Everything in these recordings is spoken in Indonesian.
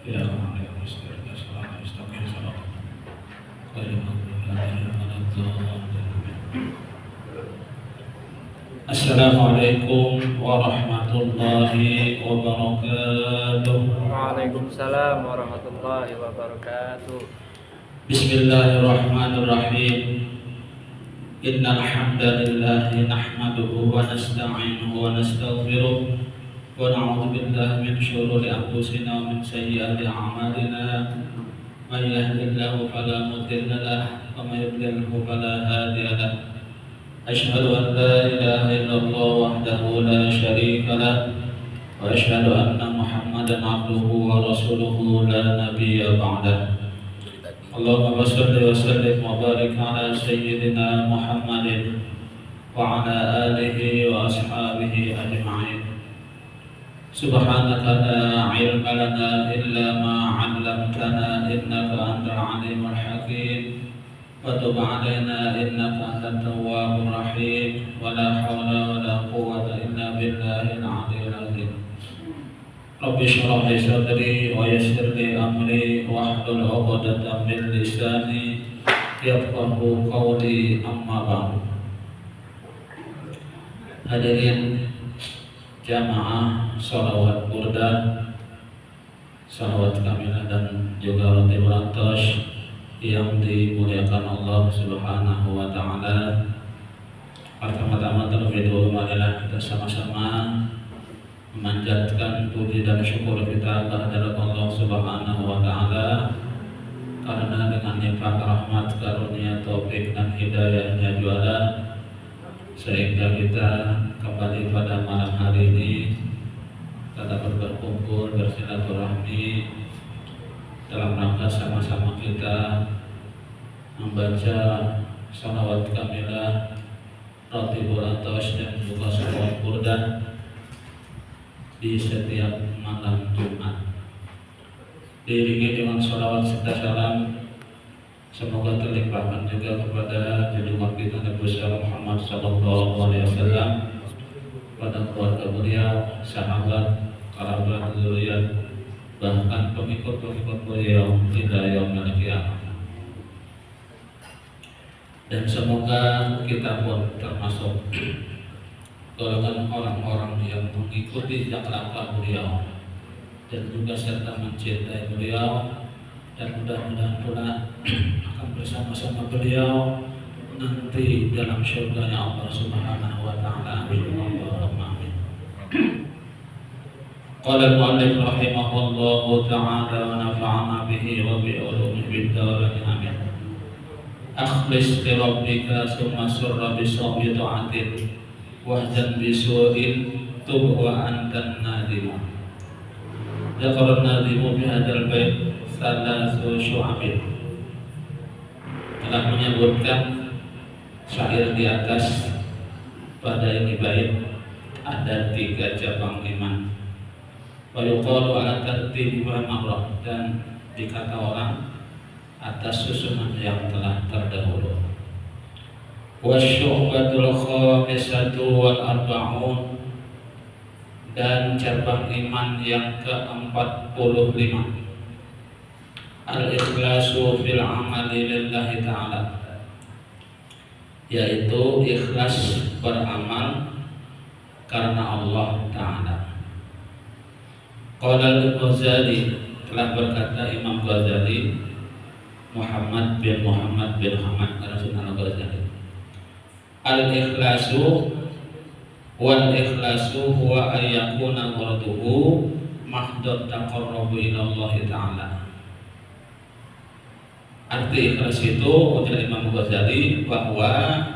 يا رحمن يا مستر يا سلام يستقيم صلاة غير المغضوب عليهم ولا الضالين. السلام عليكم ورحمة الله وبركاته. Waalaikumsalam warahmatullahi wabarakatuh. بسم الله الرحمن الرحيم. إن الحمد لله نحمده ونستعينه ونستغفره ونعوذ بالله من شرور أنفسنا ومن سيئات أعمالنا. من يهد الله فلا مضل له ومن يضلل فلا هادي له. أشهد أن لا إله إلا الله وحده لا شريك له وأشهد أن محمدا عبده ورسوله لا نبي بعده. اللهم صل وسلم وبارك على سيدنا محمد وعلى آله وأصحابه أجمعين. سبحانك لا علم لنا إلا ما علمتنا إنك أنت العليم الحكيم. وتب علينا إنك أنت التواب الرحيم. ولا حول ولا قوة إلا بالله العلي العظيم. رب اشرح لي صدري ويسر لي أمري واحلل عقدة من لساني يفقهوا قولي. أما بعد. Hadirin jamaah sholawat burda, sholawat kamilah dan juga roti berantos yang dimuliakan Allah Subhanahu wa Ta'ala. Pertama-tama terlebih dahulu marilah kita sama-sama memanjatkan puji dan syukur kita kehadirat Allah Subhanahu wa Ta'ala, karena dengan nikmat rahmat karunia taufik dan hidayahnya juara sehingga kita kembali pada malam hari ini dapat berkumpul bersilaturahmi dalam rangka sama-sama kita membaca sholawat kamilah, roti buratos dan juga sholawat burda di setiap malam Jumat, diiringi dengan sholawat serta salam. Semoga terlimpahkan juga kepada junjungan kita Nabi Muhammad SAW, pada keluarga beliau, sahabat, kerabat, zuriat, bahkan pengikut-pengikut beliau hingga yaumil qiyamah. Dan semoga kita pun termasuk golongan orang-orang yang mengikuti jejak langkah beliau dan juga serta mencintai beliau, dan mudah-mudahan pula akan bersama-sama beliau nanti dalam syurganya Allah Subhanahu wa Ta'ala. Amin. Allahumma amin. Qala al-mu'allif rahimahullahu ta'ala wa nafa'ana bihi wa bi ulumihi bid darain amin. Akhlis li rabbika summa surra bi sawmi ta'atin wahjan bi su'in tub wa antan nadimu. Dzakara an-nadimu bi hadzal bait salasu syu'abin. Telah menyebutkan syair di atas pada ini bait ada 3 cabang iman. Wa yuqalu ala tartibi wa marrah, dan dikata orang atas susunan yang telah terdahulu. Wa syu'batul khamisatu wal arba'un, dan cabang iman yang ke-45 al-ikhlasu fil amali lillahi ta'ala, yaitu ikhlas beramal karena Allah Ta'ala. Qala al-Ghazali, telah berkata Imam Ghazali, Muhammad bin Hamad al-Ghazali, al-ikhlasu wal ikhlasu huwa ayyakuna gharaduhu mahdud taqarrubu ila Allah Ta'ala. Arti ikhlas itu ujar Imam Ghazali bahwa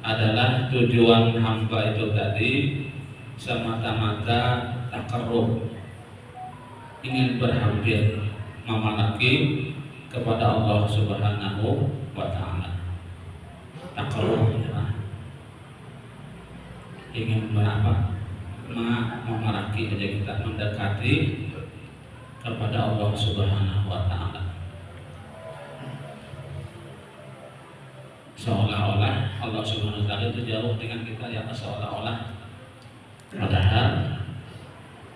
adalah tujuan hamba itu tadi semata-mata taqarrub, ingin berhampir memalaki kepada Allah Subhanahu wa Ta'ala. Taqarrub ingin berapa? Memalaki aja kita, mendekati kepada Allah Subhanahu wa Ta'ala. Seolah-olah Allah Subhanahu wa Ta'ala itu jauh dengan kita, ya seolah-olah. Padahal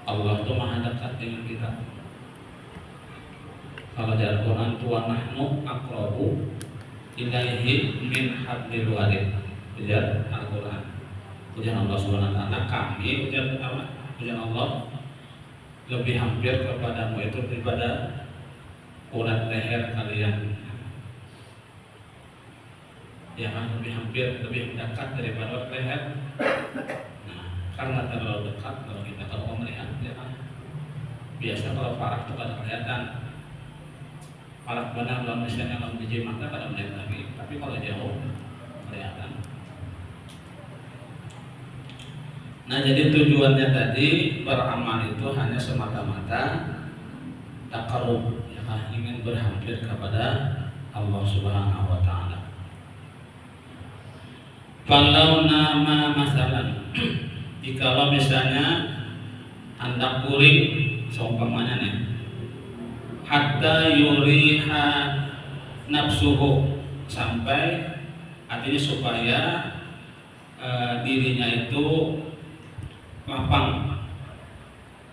Allah itu maha dekat dengan kita. Kalau di Al-Quran tu wa nahnu aqrabu ilaihi min hablil warid. Ujar Al-Quran. Ujar Allah Subhanahu wa taala, kami ujar Allah, ujar Allah lebih hampir kepadamu itu daripada urat leher kalian. Ya kan, lebih hampir, lebih dekat daripada urat leher. Nah, karena terlalu dekat kalau kita kalau melihat ya kan. Biasa kalau parah itu kadang kelihatan. Parah benar kalau misalnya kalau biji mata kadang melihat lagi, tapi kalau jauh kelihatan. Nah, jadi tujuannya tadi beramal itu hanya semata-mata taqarrub, ya kan, ingin berhampir kepada Allah Subhanahu wa taala. Falau nama masalan, jikalau misalnya Anda kuring seumpamanya nih, hatta yuriha nafsuhu, sampai artinya supaya dirinya itu lapang,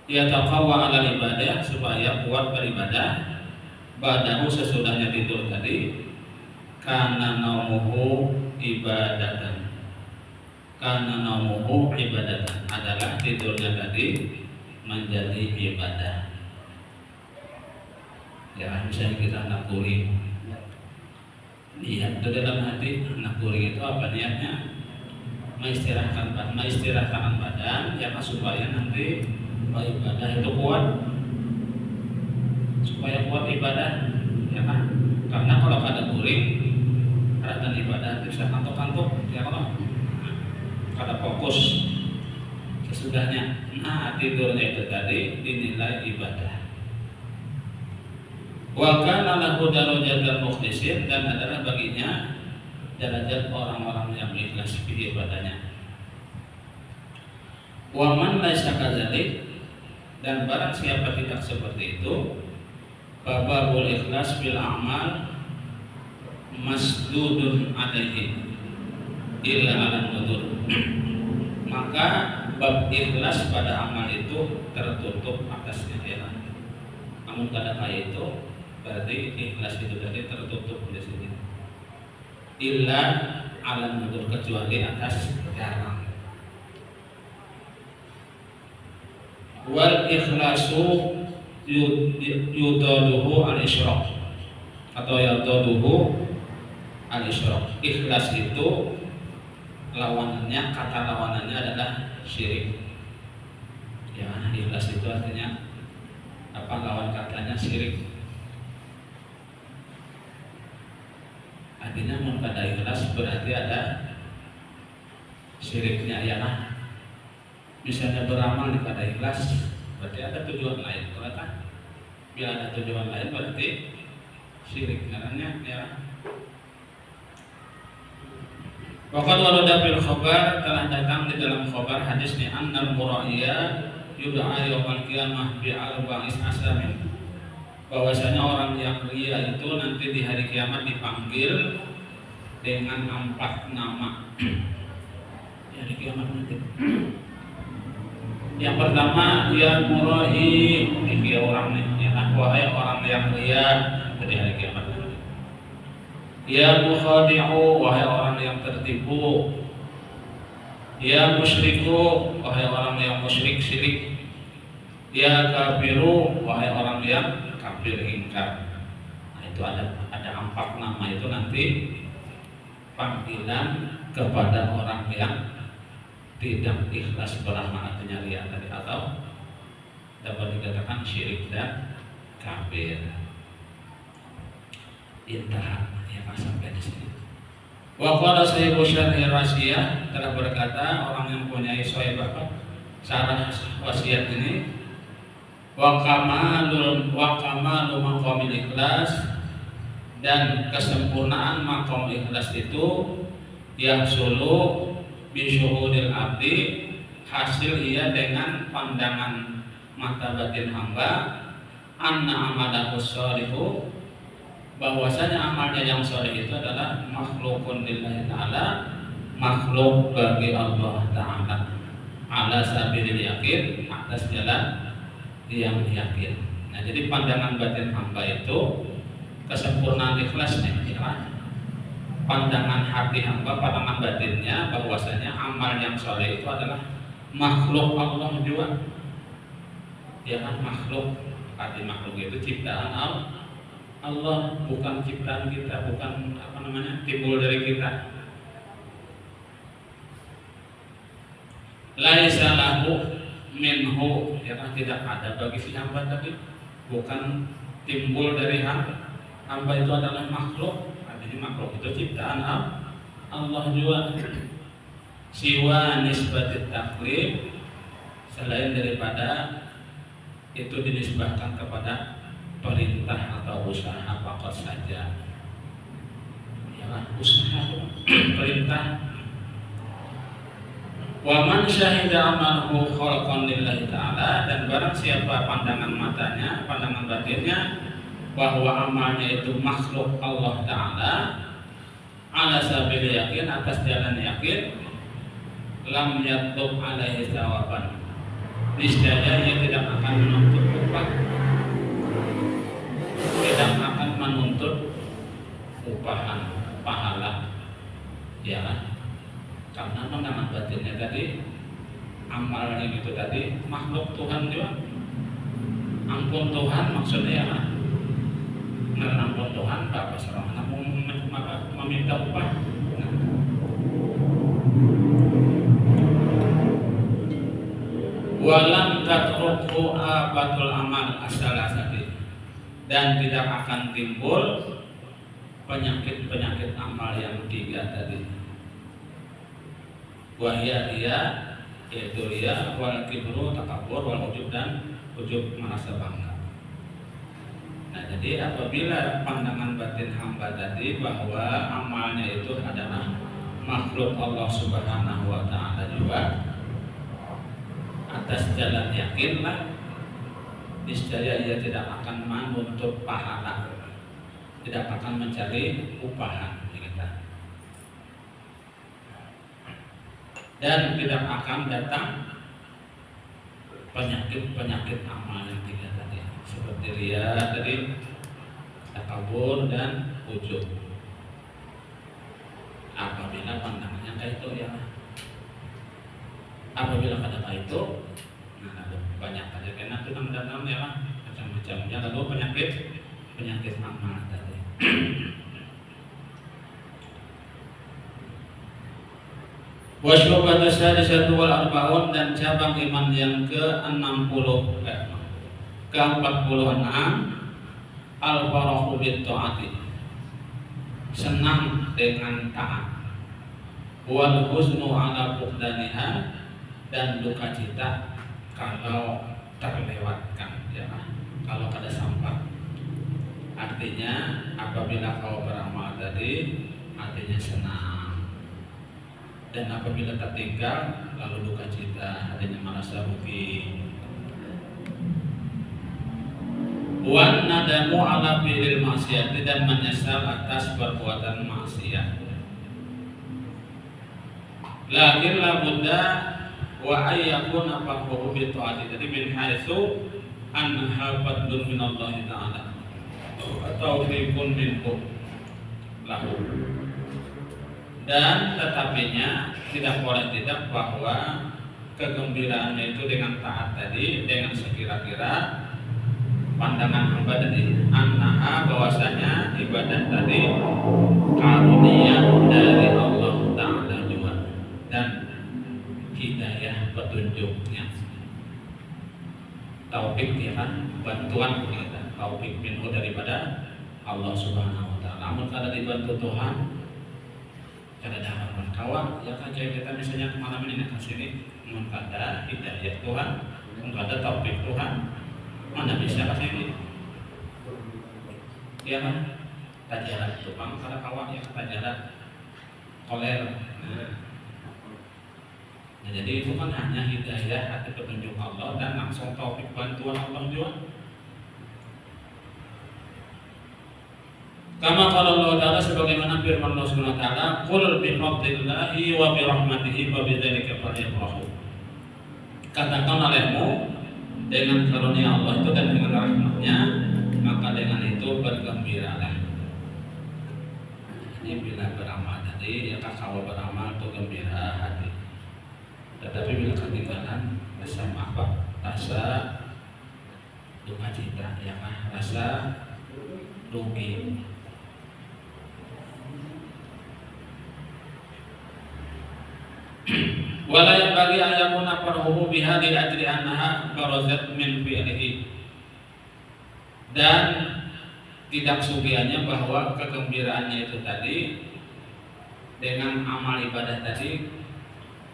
dia taqwa ala ibadah, supaya kuat beribadah, badahu sesudahnya tidur tadi, kana naumuhu ibadatan, kana naumuhu ibadatan, adalah tidurnya tadi menjadi ibadah. Ya, misalnya kita nakuri, niat di dalam hati, nakuri itu apa niatnya? Mengistirahatkan badan, ya, supaya nanti ibadah itu kuat, supaya kuat ibadah, ya kan? Karena kalau kada kuring, ada ibadah bisa kantuk-kantuk, ya kan? Kada fokus sesudahnya. Nah, tidurnya itu tadi dinilai ibadah. Wa kana lahu darajatul mukhlisin, dan adalah baginya derajat orang-orang yang ikhlas di ibadahnya. Wa man laisa kadzalik, dan barang siapa tidak seperti itu, babul ikhlas bil amal masdudun alaihi illa ala nudur. Maka bab ikhlas pada amal itu tertutup atasnya, ya. Namun kada kaya itu berarti ikhlas itu tadi tertutup di sini. Illa ala nudur, kecuali atas jarang. Wal ikhlasu yudaduhu al-isyraq, atau yudaduhu al-isyraq. Ikhlas itu lawanannya, kata lawanannya adalah syirik. Ya, ikhlas itu artinya apa? Lawan katanya syirik. Artinya pada ikhlas berarti ada syiriknya, ya kan? Misalnya beramal pada ikhlas berarti ada tujuan lain, kan? Bila ada tujuan lain berarti syirik, namanya, ya. Waqad warada fil khabar, telah datang di dalam khabar hadis ni annal muraiya yud'a yaumil qiyamah bi arba'is asamin, bahwasanya orang yang ria itu nanti di hari kiamat dipanggil dengan 4 nama. Di hari kiamat nanti. Yang pertama, ya murai, ini orang nih, ya, wahai orang yang ria di hari kiamat nanti. Ya mukhadi'u, wahai orang yang tertipu. Ya musyriku, wahai orang yang musyrik syirik. Ya kafiru, wahai orang yang kafir ingkar. Nah, itu ada 4 nama itu nanti panggilan kepada orang yang tidak ikhlas beramal, artinya ria tadi, atau dapat dikatakan syirik dan kafir. Intah, ya, sampai di sini. Wa qala sahibu syarhi rasiyah, telah berkata orang yang punya sahibah syarah wasiat ini, wa kamalu maqamil ikhlas, dan kesempurnaan maqam ikhlas itu yahsulu bi syuhudil abdi, hasil ia dengan pandangan mata batin hamba, anna amalahu sholihu, bahwasanya amalnya yang sholih itu adalah makhlukun lillahi ta'ala, makhluk bagi Allah Ta'ala, ala sabilil yakin, atas jalan yang yakin. Nah, jadi pandangan batin hamba itu kesempurnaan ikhlasnya, ya. Pandangan hati hamba, pandangan batinnya bahwasanya amal yang soleh itu adalah makhluk Allah juga, ya kan, makhluk. Arti makhluk itu ciptaan Allah, bukan ciptaan kita, bukan timbul dari kita. Laisa lahu minhu, ya kan, tidak ada bagi si hamba tadi, bukan timbul dari hamba. Hamba itu adalah makhluk, artinya makhluk itu ciptaan Allah juga. Siwa nisbatit taklif, selain daripada itu dinisbahkan kepada perintah atau usaha pokok saja, ya kan, usaha perintah. Wa man syahida amalahu khalqan lillahi ta'ala, dan barang siapa pandangan matanya, pandangan batinnya bahwa amalnya itu makhluk Allah Ta'ala, ala sabil yakin, atas jalan yakin, lam yatlub alaihi thawaban, niscaya ia tidak akan menuntut upah, tidak akan menuntut upahan, pahala, ya kan? Karena pandangan batinnya tadi, amalnya itu tadi makhluk Tuhan juga. Ampun Tuhan maksudnya, ya kan? Ampun Tuhan, Bapak serang meminta upah. Walam tatruku abatul amal as-salasati, dan tidak akan timbul penyakit-penyakit amal yang tiga tadi. Wahia dia, yaitu dia wal kibru, takabur, wal ujub, dan ujub, merasa bangga. Nah, jadi apabila pandangan batin hamba tadi bahwa amalnya itu adalah makhluk Allah Subhanahu wa Ta'ala juga, atas jalan yakinlah, niscaya ia tidak akan menuntut pahala, tidak akan mencari upahan kita, dan tidak akan datang penyakit-penyakit amal yang tiga tadi, seperti riya tadi, takabur, dan ujub. Apabila pandangannya kayak itu, ya, apabila pada itu, nah, ada banyak aja kena itu datang, ya, macam-macamnya, lalu penyakit amal tadi. Wasyubatu sadisatu wal arba'un, dan cabang iman yang ke-46 al-farahu bit ta'ati, senang dengan taat, wal huznu ala fuqdaniha, dan duka cita kalau terlewatkan, ya, kalau ada sampah. Artinya apabila kau beramal tadi, artinya senang, dan apabila tertinggal lalu duka cita, artinya merasa rugi. Wan nadamu ala fi'il maksiat, dan menyesal atas perbuatan maksiat. Lakin la budda wa ayyakuna fahmuhu bi ta'ati, jadi min haitsu anha fadlun min Allah Ta'ala atau taufiqun minhu lahu. Dan tetapinya tidak boleh tidak bahwa kegembiraannya itu dengan taat tadi, dengan sekira-kira pandangan hamba tadi, annaha, bahwasanya ibadah tadi karunia dari Allah Ta'ala juga, dan hidayah petunjuknya, taufik, ya kan, bantuan kita, taufik minhu, daripada Allah Subhanahu wa Ta'ala. Namun kada dibantu Tuhan, kada ada harapan kawan, ya kan, jadi kita misalnya malam ini ke sini, namun kada hidayah Tuhan, namun kada taufik Tuhan, mana bisa ke sini, ya kan, tajaran tukang kada kawan, ya, tajaran koler. Nah, jadi itu kan hanya hidayah hati petunjuk Allah dan langsung taufik bantuan Allah juga. Kama qala Allah Ta'ala, sebagaimana firman Allah Subhanahu wa Ta'ala, qul bi fadlillahi wa bi rahmatihi fa bidzalika falyafrahu. Katakan olehmu dengan karunia Allah itu dan dengan rahmatnya, maka dengan itu bergembiralah. Ini bila beramal tadi, ya kalau beramal itu gembira hati. Tetapi bila ketinggalan bersama apa? Rasa duka cita, ya kan? Rasa rugi. Wala yang bagi ayamuna farhuhu biha li ajli annaha barazat min fi'lihi. Dan tidak sugiannya bahwa kegembiraannya itu tadi dengan amal ibadah tadi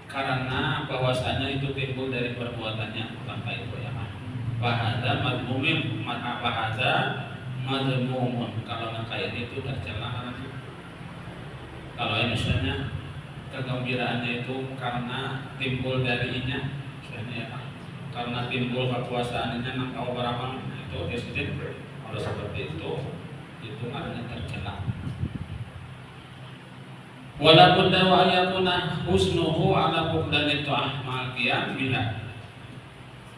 karena bahwasanya itu timbul dari perbuatannya tanpa itu ya. Bahada madmumin maka bahada madmumun, kalau kayak itu tercela. Kalau misalnya kegembiraannya itu karena timbul darinya, misalnya ya, karena timbul kekuasaannya nang kau beramal itu disebut kalau seperti itu namanya tercela. Walaupun dawa ayatuna husnuhu ala fuqdani ta'ah ma'al bila.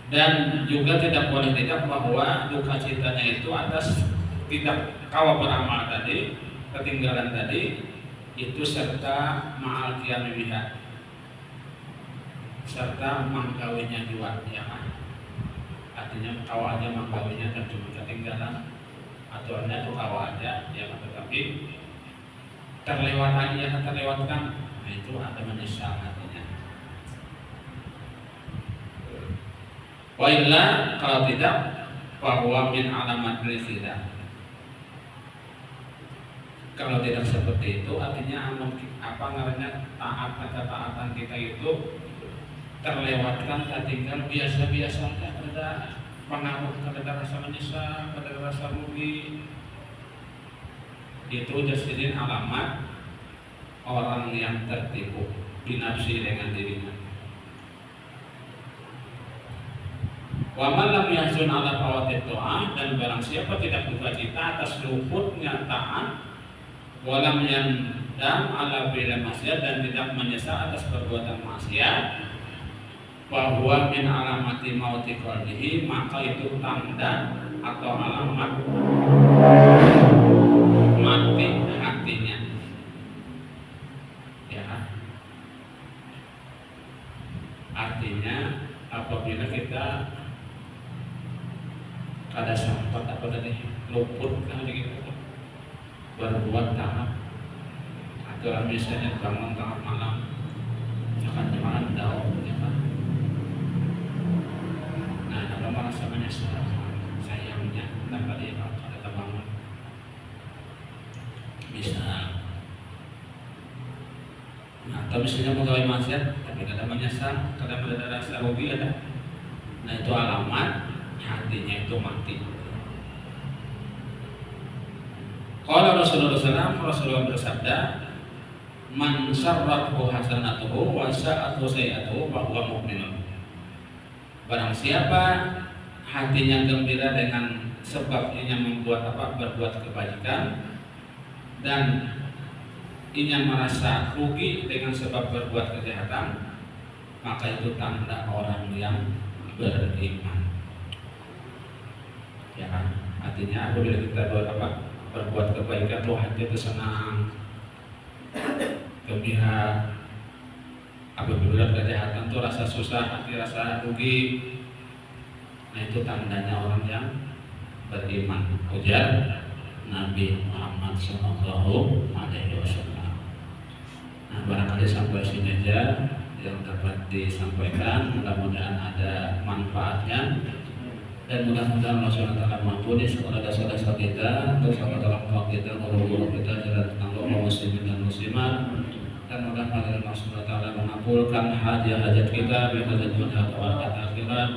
Dan juga tidak boleh tidak bahwa duka citanya itu atas tidak kau beramal tadi, ketinggalan tadi itu serta ma'al qiyam biha, serta mengkawinnya juga ya kan. Artinya kau aja mengkawinnya dan cuma ketinggalan atau hanya itu kau aja ya, tetapi terlewatkan ya terlewatkan, nah itu ada menyesal hatinya. Wa illa kalau tidak bahwa min alamat rizida. Kalau tidak seperti itu artinya apa namanya taat atau taatan kita itu terlewatkan, tertinggal biasa-biasa, ada pengaruh, ada rasa menyesal, ada rasa rugi. Itu jadi alamat orang yang tertipu binafsi dengan dirinya. Wa man lam yahzun ala fawatid doa, dan barang siapa tidak duka cita atas luputnya taat, walam yandam ala bila maksiat, dan tidak menyesal atas perbuatan maksiat, bahwa min alamati mauti qalbihi, maka itu tanda atau alamat mati hatinya ya. Artinya apabila kita ada sempat apa tadi luput kan gitu berbuat taat, atau misalnya bangun tengah malam jangan malam daun ya kan. Nah kalau merasa menyesal sayangnya tanpa dia ada bangun bisa. Nah atau misalnya pegawai maksiat tapi tidak menyesal, kadang ada rasa rugi ada. Nah itu alamat hatinya itu mati. Kalau Rasulullah bersabda, man sarrathu hasanatuhu wa sa'athu sayi'atuhu wa huwa mu'minun. Barang siapa hatinya gembira dengan sebab ia membuat apa, berbuat kebaikan, dan ia merasa rugi dengan sebab berbuat kejahatan, maka itu tanda orang yang beriman. Ya kan? Artinya apabila kita berbuat kebaikan tuh hati itu senang, gembira. Apabila kejahatan tuh rasa susah, hati rasa rugi. Nah itu tandanya orang yang beriman. Ujar Nabi Muhammad SAW. Nah barangkali sampai sini aja yang dapat disampaikan. Mudah-mudahan ada manfaatnya, dan mudah-mudahan Allah SWT mengampuni segala dosa-dosa kita, dosa dalam kita, guru-guru kita, jalan kaum muslimin dan muslimat, dan mudah-mudahan Allah SWT mengabulkan hajat-hajat kita, hajat dunia atau akhirat,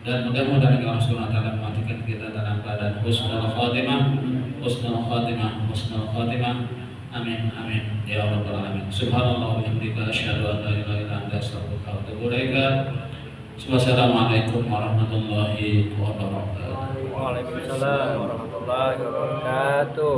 dan mudah-mudahan Allah SWT mematikan kita dalam keadaan husnul khatimah, husnul khatimah, husnul khatimah. Amin amin ya rabbal alamin. Subhanallah wa bihamdika asyhadu an la ilaha illa anta astaghfiruka wa atubu ilaik. Wassalamualaikum warahmatullahi wabarakatuh. Waalaikumsalam warahmatullahi wabarakatuh.